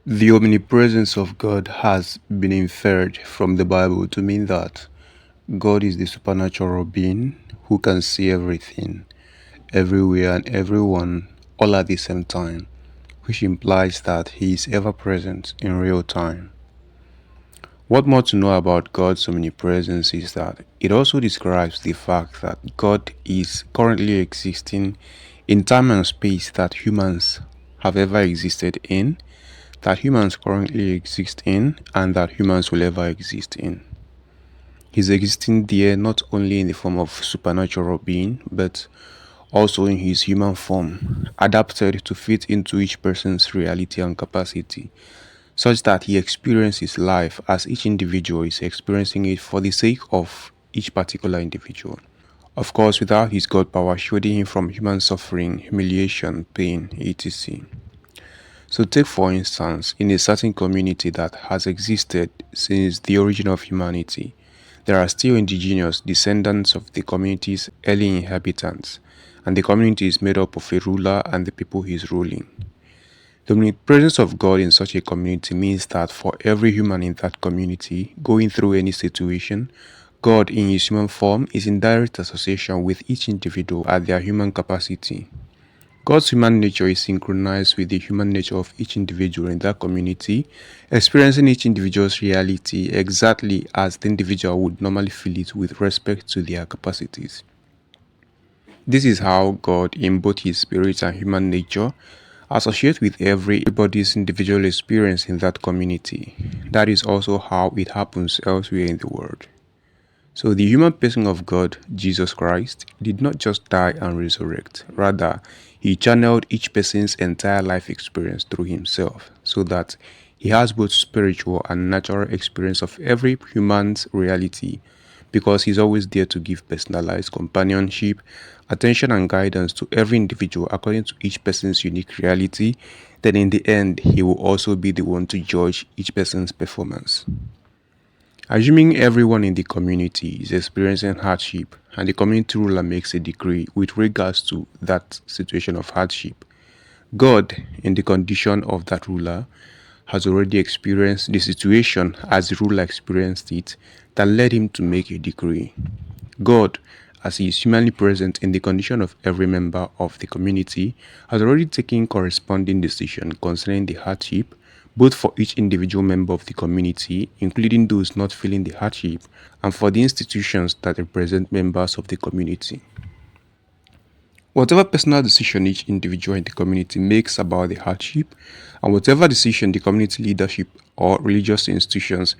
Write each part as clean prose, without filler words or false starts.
The omnipresence of God has been inferred from the Bible to mean that God is the supernatural being who can see everything, everywhere and everyone all at the same time, which implies that He is ever present in real time. What more to know about God's omnipresence is that it also describes the fact that God is currently existing in time and space that humans have ever existed in, that humans currently exist in, and that humans will ever exist in. He's existing there not only in the form of supernatural being, but also in his human form, adapted to fit into each person's reality and capacity, such that he experiences life as each individual is experiencing it for the sake of each particular individual. Of course, without his God power shielding him from human suffering, humiliation, pain, etc. So take for instance, in a certain community that has existed since the origin of humanity, there are still indigenous descendants of the community's early inhabitants, and the community is made up of a ruler and the people he is ruling. The omnipresence of God in such a community means that for every human in that community going through any situation, God in his human form is in direct association with each individual at their human capacity. God's human nature is synchronized with the human nature of each individual in that community, experiencing each individual's reality exactly as the individual would normally feel it with respect to their capacities. This is how God, in both his spirit and human nature, associates with everybody's individual experience in that community. That is also how it happens elsewhere in the world. So the human person of God, Jesus Christ, did not just die and resurrect. Rather, he channeled each person's entire life experience through himself, so that he has both spiritual and natural experience of every human's reality, because he's always there to give personalized companionship, attention and guidance to every individual according to each person's unique reality. Then in the end, he will also be the one to judge each person's performance. Assuming everyone in the community is experiencing hardship and the community ruler makes a decree with regards to that situation of hardship, God, in the condition of that ruler, has already experienced the situation as the ruler experienced it that led him to make a decree. God, as he is humanly present in the condition of every member of the community, has already taken corresponding decision concerning the hardship, both for each individual member of the community, including those not feeling the hardship, and for the institutions that represent members of the community. Whatever personal decision each individual in the community makes about the hardship, and whatever decision the community leadership or religious institutions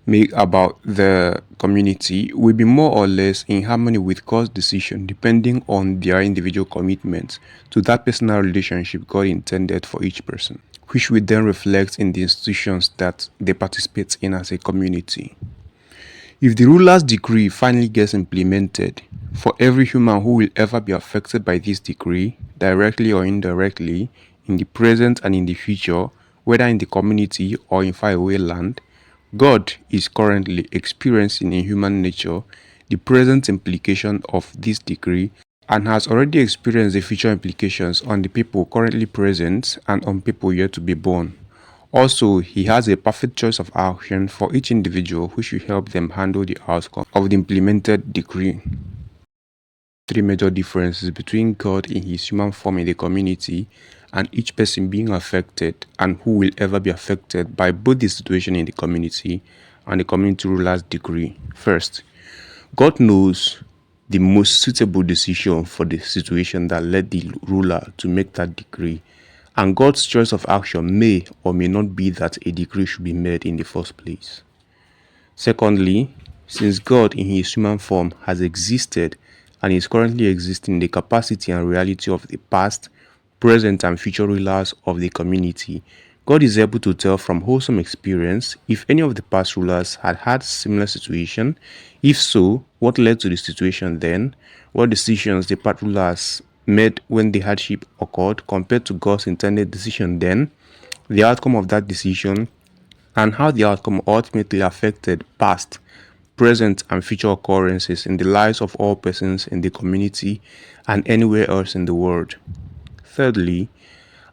make about the community will be more or less in harmony with God's decision depending on their individual commitment to that personal relationship God intended for each person, which will then reflect in the institutions that they participate in as a community. If the ruler's decree finally gets implemented, for every human who will ever be affected by this decree, directly or indirectly, in the present and in the future, whether in the community or in faraway land, God is currently experiencing in human nature the present implication of this decree and has already experienced the future implications on the people currently present and on people yet to be born. Also, he has a perfect choice of action for each individual which will help them handle the outcome of the implemented decree. Three major differences between God in his human form in the community and each person being affected and who will ever be affected by both the situation in the community and the community ruler's decree. First, God knows the most suitable decision for the situation that led the ruler to make that decree, and God's choice of action may or may not be that a decree should be made in the first place. Secondly, since God in his human form has existed and is currently existing in the capacity and reality of the past, present and future rulers of the community, God is able to tell from wholesome experience if any of the past rulers had had similar situation. If so, what led to the situation then, what decisions the past rulers made when the hardship occurred compared to God's intended decision then, the outcome of that decision, and how the outcome ultimately affected past, present, and future occurrences in the lives of all persons in the community and anywhere else in the world. Thirdly,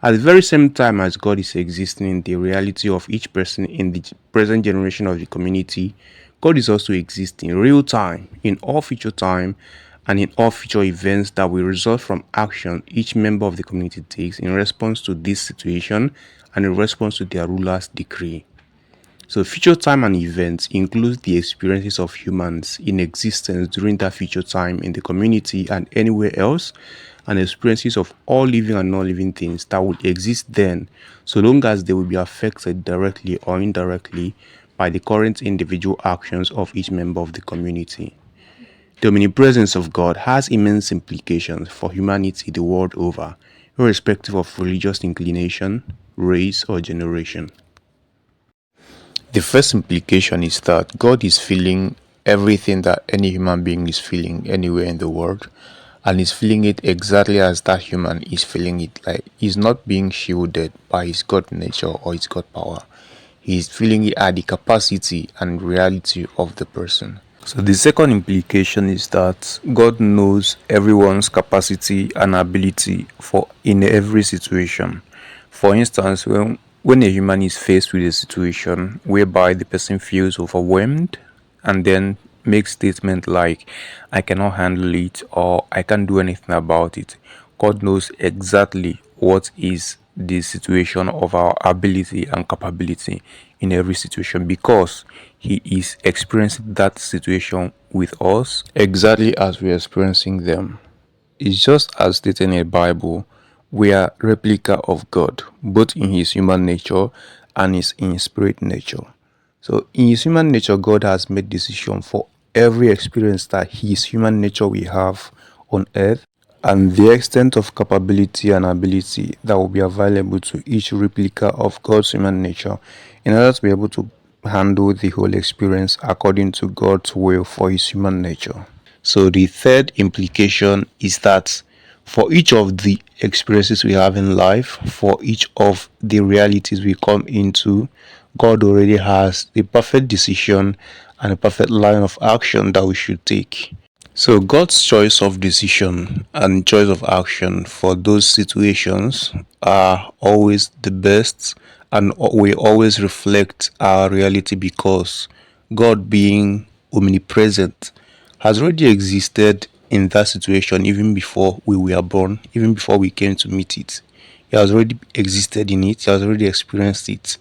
At the very same time as God is existing in the reality of each person in the present generation of the community, God is also existing in real time, in all future time, and in all future events that will result from action each member of the community takes in response to this situation and in response to their ruler's decree. So future time and events includes the experiences of humans in existence during that future time in the community and anywhere else, and experiences of all living and non-living things that would exist then, so long as they will be affected directly or indirectly by the current individual actions of each member of the community. The omnipresence of God has immense implications for humanity the world over, irrespective of religious inclination, race, or generation. The first implication is that God is feeling everything that any human being is feeling anywhere in the world, and is feeling it exactly as that human is feeling it. Like he's not being shielded by his God nature or his God power. He's feeling it at the capacity and reality of the person. So the second implication is that God knows everyone's capacity and ability for in every situation. For instance, when a human is faced with a situation whereby the person feels overwhelmed and then makes statements like, I cannot handle it or I can't do anything about it, God knows exactly what is the situation of our ability and capability in every situation, because He is experiencing that situation with us exactly as we are experiencing them. It's just as stated in the Bible, we are replica of God, both in His human nature and in His spirit nature. So in His human nature, God has made decision for every experience that His human nature we have on earth, and the extent of capability and ability that will be available to each replica of God's human nature in order to be able to handle the whole experience according to God's will for His human nature. So the third implication is that for each of the experiences we have in life, for each of the realities we come into, God already has the perfect decision and a perfect line of action that we should take. So God's choice of decision and choice of action for those situations are always the best, and we always reflect our reality, because God, being omnipresent, has already existed in that situation even before we were born, even before we came to meet it. He has already existed in it, he has already experienced it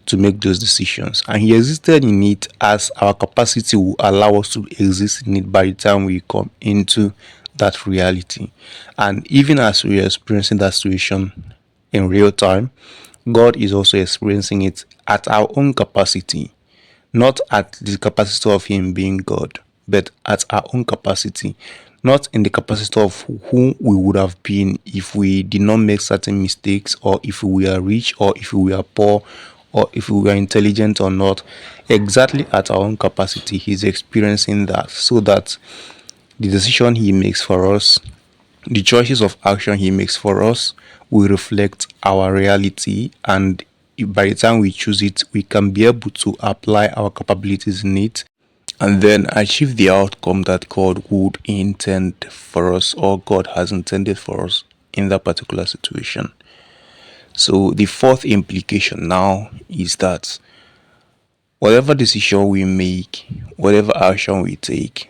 to make those decisions, and he existed in it as our capacity will allow us to exist in it by the time we come into that reality. And even as we are experiencing that situation in real time, God is also experiencing it at our own capacity, not at the capacity of Him being God, but at our own capacity, not in the capacity of who we would have been if we did not make certain mistakes, or if we were rich, or if we were poor, or if we were intelligent or not. Exactly at our own capacity, He's experiencing that, so that the decision He makes for us, the choices of action He makes for us, will reflect our reality, and by the time we choose it, we can be able to apply our capabilities in it and then achieve the outcome that God would intend for us, or God has intended for us in that particular situation. So the fourth implication now is that whatever decision we make, whatever action we take,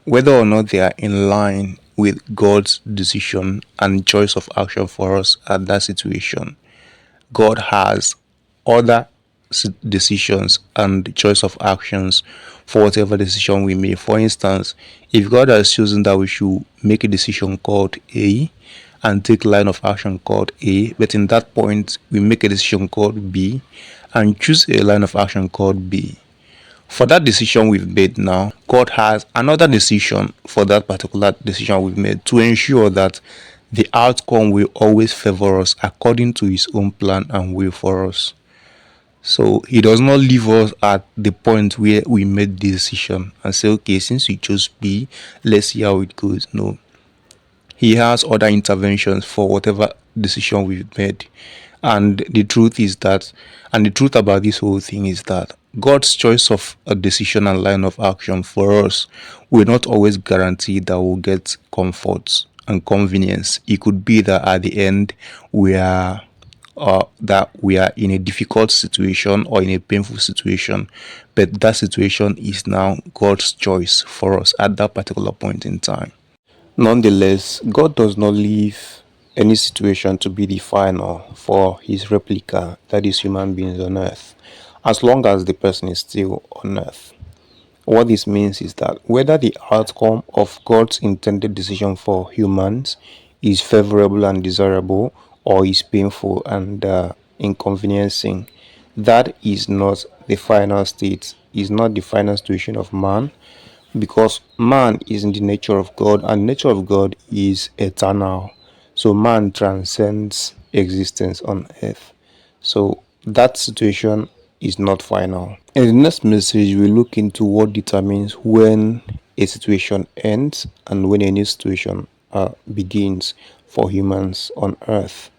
whether or not they are in line with God's decision and choice of action for us at that situation, God has other decisions and choice of actions for whatever decision we make. For instance, if God has chosen that we should make a decision called A and take line of action called A, but in that point we make a decision called B and choose a line of action called B. For that decision we've made now, God has another decision for that particular decision we've made to ensure that the outcome will always favor us according to His own plan and will for us. So He does not leave us at the point where we made the decision and say, okay, since we chose B, let's see how it goes. No, He has other interventions for whatever decision we've made. And the truth is that, and the truth about this whole thing is that God's choice of a decision and line of action for us will not always guarantee that we'll get comfort and convenience. It could be that at the end we are that we are in a difficult situation or in a painful situation, but that situation is now God's choice for us at that particular point in time. Nonetheless, God does not leave any situation to be the final for his replica, that is, human beings on earth, as long as the person is still on earth. What this means is that whether the outcome of God's intended decision for humans is favorable and desirable or is painful and inconveniencing, that is not the final state, is not the final situation of man, because man is in the nature of God and nature of God is eternal. So man transcends existence on earth. So that situation is not final. In the next message, we look into what determines when a situation ends and when a new situation begins for humans on earth.